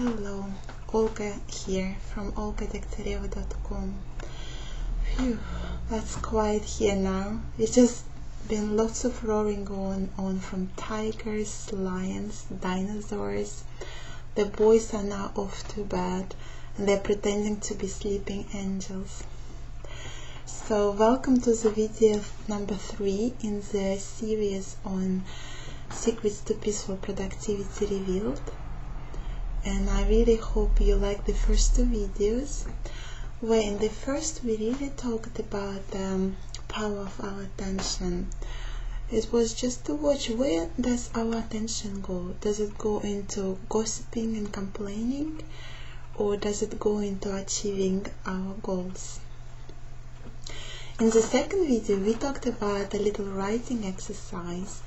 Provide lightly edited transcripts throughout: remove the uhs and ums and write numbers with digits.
Hello, Olga here from Degtyareva.com. Phew, that's quiet here now. It's just been lots of roaring going on from tigers, lions, dinosaurs. The boys are now off to bed and they're pretending to be sleeping angels. So welcome to the video number 3 in the series on secrets to peaceful productivity revealed. And I really hope you like the first 2 videos, where in the first we really talked about the power of our attention. It was just to watch where does our attention go. Does it go into gossiping and complaining, or does it go into achieving our goals? In the second video we talked about a little writing exercise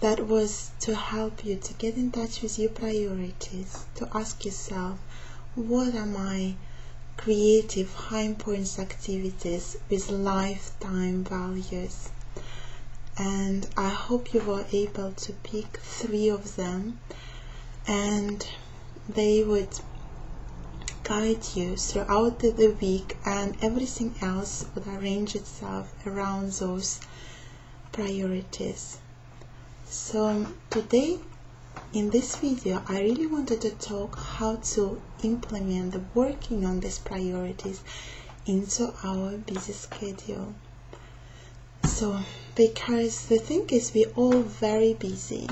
that was to help you to get in touch with your priorities, to ask yourself, what are my creative, high importance activities with lifetime values? And I hope you were able to pick 3 of them, and they would guide you throughout the week, and everything else would arrange itself around those priorities. So today in this video I really wanted to talk how to implement the working on these priorities into our busy schedule. So because the thing is, we're all very busy.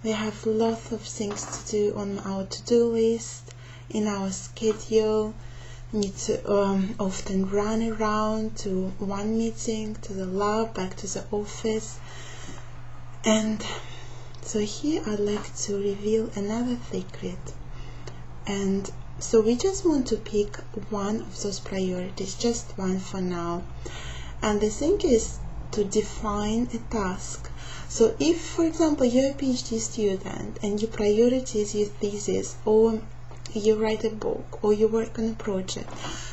We have lots of things to do on our to-do list, in our schedule. We need to often run around to one meeting, to the lab, back to the office. And so here I'd like to reveal another secret. And so we just want to pick one of those priorities, just one for now. And the thing is to define a task. So if, for example, you're a PhD student and your priority is your thesis, or you write a book, or you work on a project,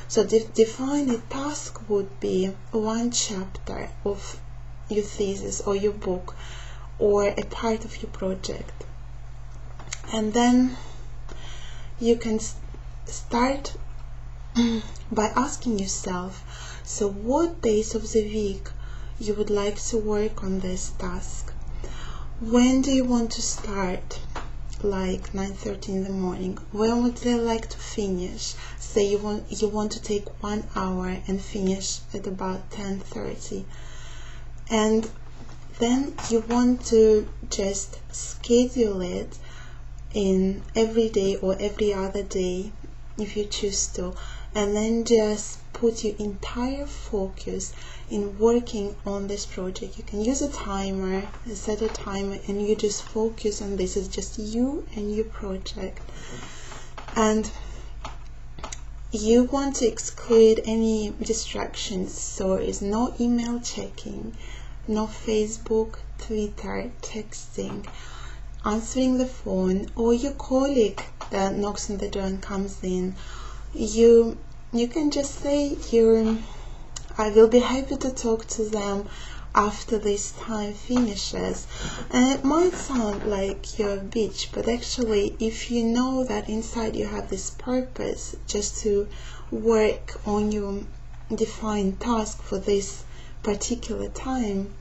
so define a task would be 1 chapter of your thesis or your book, or a part of your project. And then you can start by asking yourself, so what days of the week you would like to work on this task? When do you want to start? Like 9:30 in the morning. When would you like to finish? Say you want to take 1 hour and finish at about 10:30. And then you want to just schedule it in every day or every other day if you choose to, and then just put your entire focus in working on this project. You can use a timer, set a timer, and you just focus on this. It's just you and your project. And you want to exclude any distractions, so it's no email checking, no Facebook, Twitter, texting, answering the phone, or your colleague that knocks on the door and comes in. You can just say I will be happy to talk to them after this time finishes. And it might sound like you're a bitch, but actually if you know that inside you have this purpose just to work on your defined task for this particular time,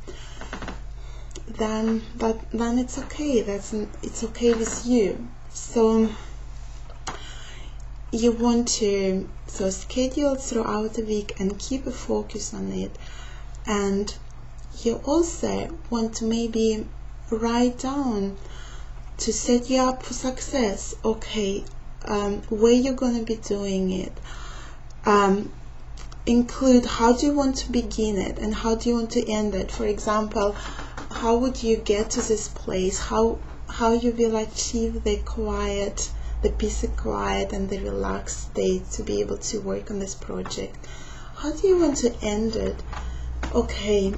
then it's okay. It's okay with you. So you want to schedule throughout the week and keep a focus on it. And you also want to maybe write down to set you up for success. Okay, where you're going to be doing it. Include how do you want to begin it and how do you want to end it. For example, how would you get to this place? How you will achieve the quiet, the peace and quiet and the relaxed state to be able to work on this project. How do you want to end it? Okay,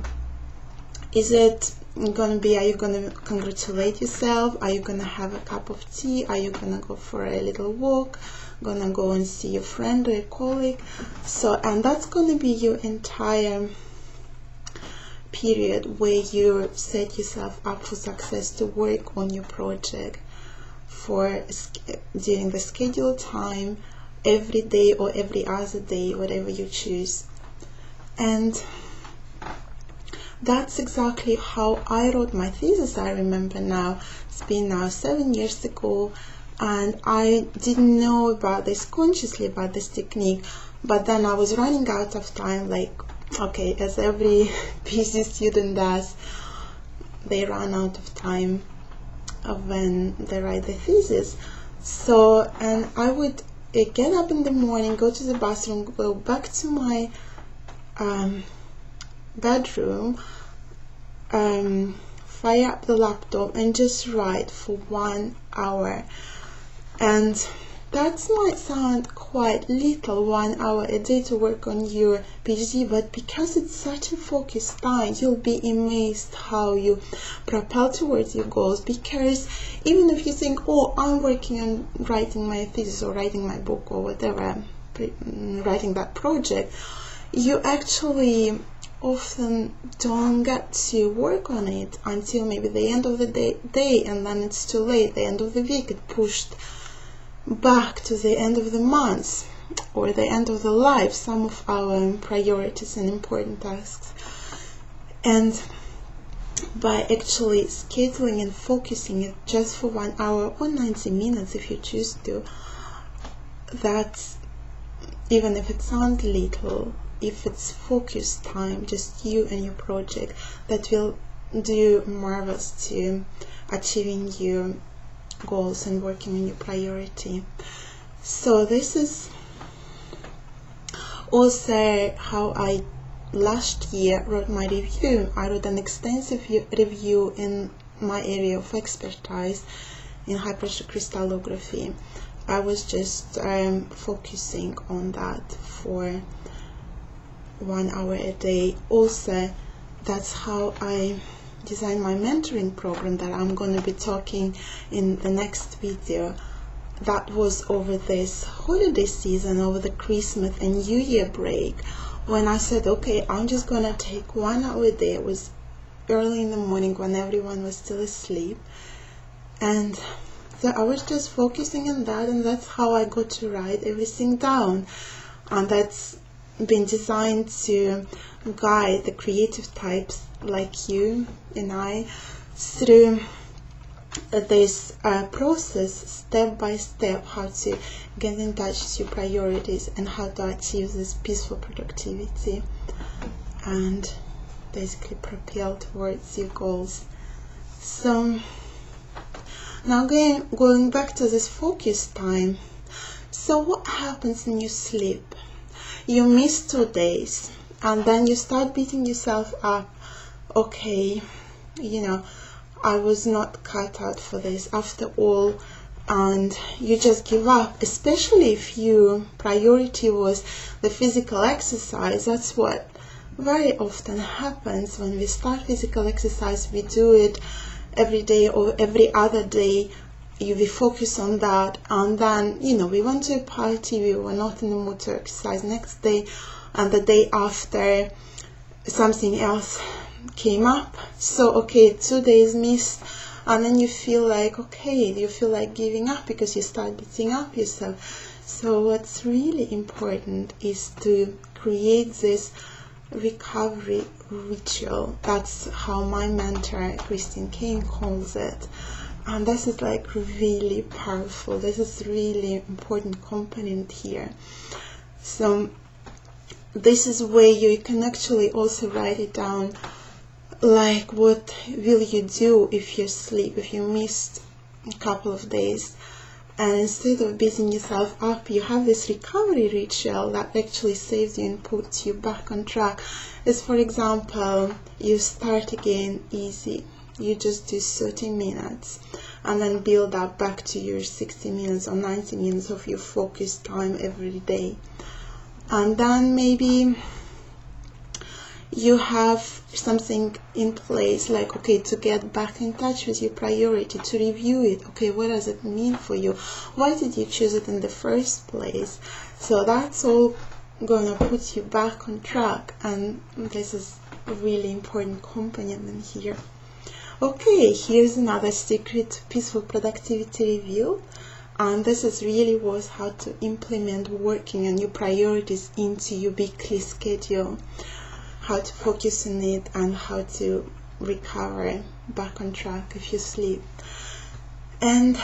is it gonna be, are you gonna congratulate yourself? Are you gonna have a cup of tea? Are you gonna go for a little walk? Gonna go and see your friend or a colleague? So, and that's gonna be your entire period where you set yourself up for success to work on your project for during the scheduled time, every day or every other day, whatever you choose. And that's exactly how I wrote my thesis. I remember now, it's been now 7 years ago, and I didn't know about this consciously, about this technique, but then I was running out of time, like, okay, as every PhD student does, they run out of time when they write the thesis. So, and I would get up in the morning, go to the bathroom, go back to my bedroom, fire up the laptop and just write for 1 hour. And that might sound quite little, 1 hour a day to work on your PhD, but because it's such a focused time, you'll be amazed how you propel towards your goals. Because even if you think, oh, I'm working on writing my thesis or writing my book or whatever, writing that project, you actually often don't get to work on it until maybe the end of the day, and then it's too late. The end of the week, it pushed back to the end of the month or the end of the life, some of our priorities and important tasks. And by actually scheduling and focusing it just for 1 hour or 90 minutes if you choose to, that's, even if it sounds little, if it's focused time, just you and your project, that will do marvels to achieving your goals and working on your priority. So this is also how I last year wrote my review. I wrote an extensive review in my area of expertise in high pressure crystallography. I was just focusing on that for 1 hour a day. Also, that's how I designed my mentoring program that I'm going to be talking in the next video. That was over this holiday season, over the Christmas and New Year break, when I said, okay, I'm just going to take 1 hour a day. It was early in the morning when everyone was still asleep, and so I was just focusing on that, and that's how I got to write everything down. And that's been designed to guide the creative types like you and I through this process, step by step, how to get in touch with your priorities and how to achieve this peaceful productivity and basically propel towards your goals. So now going back to this focus time. So what happens when you sleep? You miss 2 days and then you start beating yourself up. Okay, you know, I was not cut out for this after all, and you just give up, especially if your priority was the physical exercise. That's what very often happens when we start physical exercise. We do it every day or every other day. We focus on that, and then, you know, we went to a party, we were not in the mood to exercise next day, and the day after something else came up. So okay, 2 days missed, and then you feel like, okay, you feel like giving up because you start beating up yourself. So what's really important is to create this recovery ritual. That's how my mentor Christine Kane calls it. And this is like really powerful. This is really important component here. So this is where you can actually also write it down, like what will you do if you sleep, if you missed a couple of days, and instead of beating yourself up, you have this recovery ritual that actually saves you and puts you back on track. As for example, you start again easy. You just do 30 minutes and then build up back to your 60 minutes or 90 minutes of your focus time every day. And then maybe you have something in place, like, okay, to get back in touch with your priority, to review it. Okay, what does it mean for you? Why did you choose it in the first place? So that's all gonna put you back on track, and this is a really important component here. Okay, here's another secret to peaceful productivity revealed. And this is really was how to implement working on your priorities into your weekly schedule, how to focus on it, and how to recover back on track if you sleep. And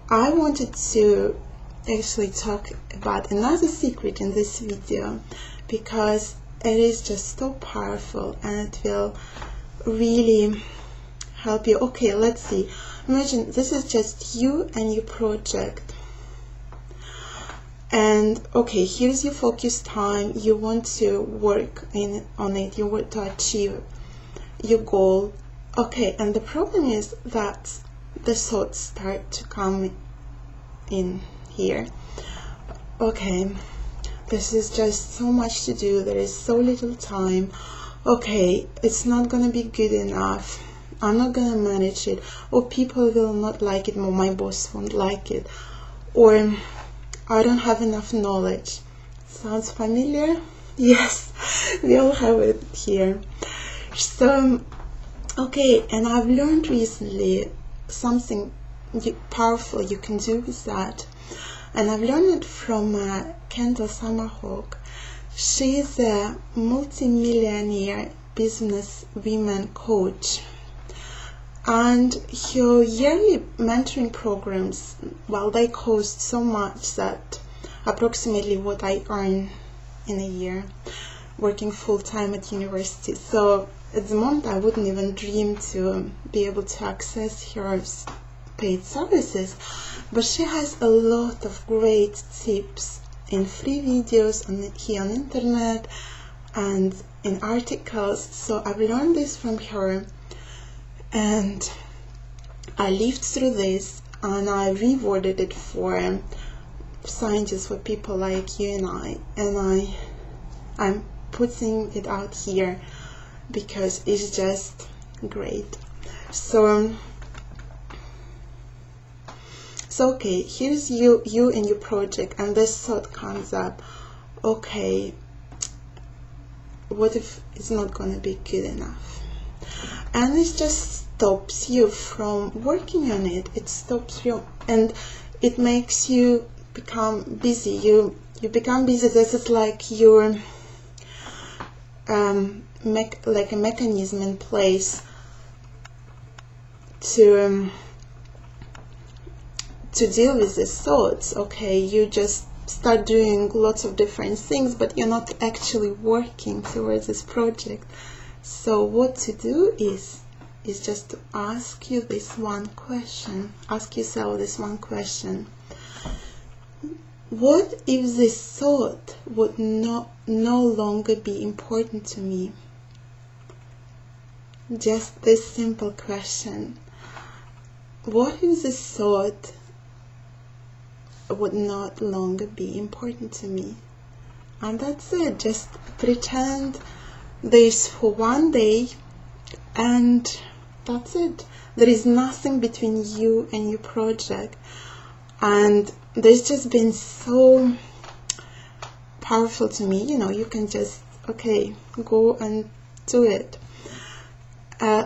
I wanted to actually talk about another secret in this video because it is just so powerful and it will really help you. Okay, let's see. Imagine this is just you and your project. And okay, here's your focus time. You want to work on it. You want to achieve your goal. Okay, and the problem is that the thoughts start to come in here. Okay, this is just so much to do. There is so little time. Okay, it's not gonna be good enough. I'm not gonna manage it, or people will not like it, or my boss won't like it, or I don't have enough knowledge. Sounds familiar? Yes, we all have it here. So, okay, and I've learned recently something powerful you can do with that. And I've learned it from Kendall Summerhawk. She's a multi-millionaire business women coach. And her yearly mentoring programs, well, they cost so much that approximately what I earn in a year working full-time at university. So at the moment I wouldn't even dream to be able to access her paid services, but she has a lot of great tips in free videos here on internet and in articles. So I've learned this from her, and I lived through this, and I reworded it for scientists, for people like you and I, and I'm putting it out here because it's just great. So okay, here's you and your project, and this thought comes up. Okay, what if it's not gonna be good enough? And it just stops you from working on it. It stops you, and it makes you become busy. You become busy. This is like your like a mechanism in place to deal with these thoughts. Okay, you just start doing lots of different things, but you're not actually working towards this project. So what to do is just to ask you this one question. Ask yourself this one question. What if this thought would no longer be important to me? Just this simple question. What if this thought would not longer be important to me? And that's it. Just pretend this for one day, and that's it. There is nothing between you and your project, and this just been so powerful to me. You know, you can just go and do it.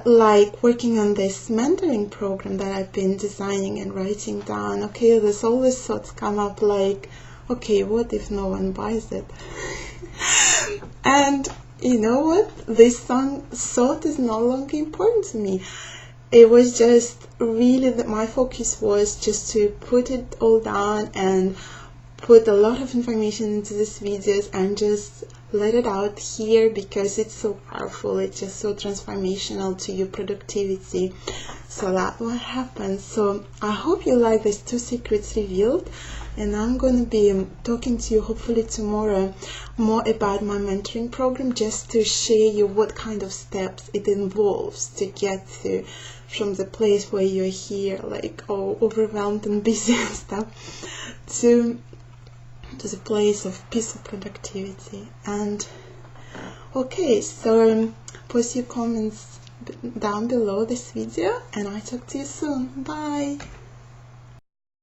Like working on this mentoring program that I've been designing and writing down. Okay, there's all these thoughts come up like, okay, what if no one buys it? And you know what? This thought is no longer important to me. It was just really that my focus was just to put it all down and put a lot of information into these videos and just let it out here because it's so powerful. It's just so transformational to your productivity. So that's what happened. So I hope you like these 2 secrets revealed, and I'm going to be talking to you hopefully tomorrow more about my mentoring program, just to share you what kind of steps it involves to get to from the place where you're here like overwhelmed and busy and stuff to the place of peaceful productivity. And okay, so post your comments down below this video, and I'll talk to you soon. Bye.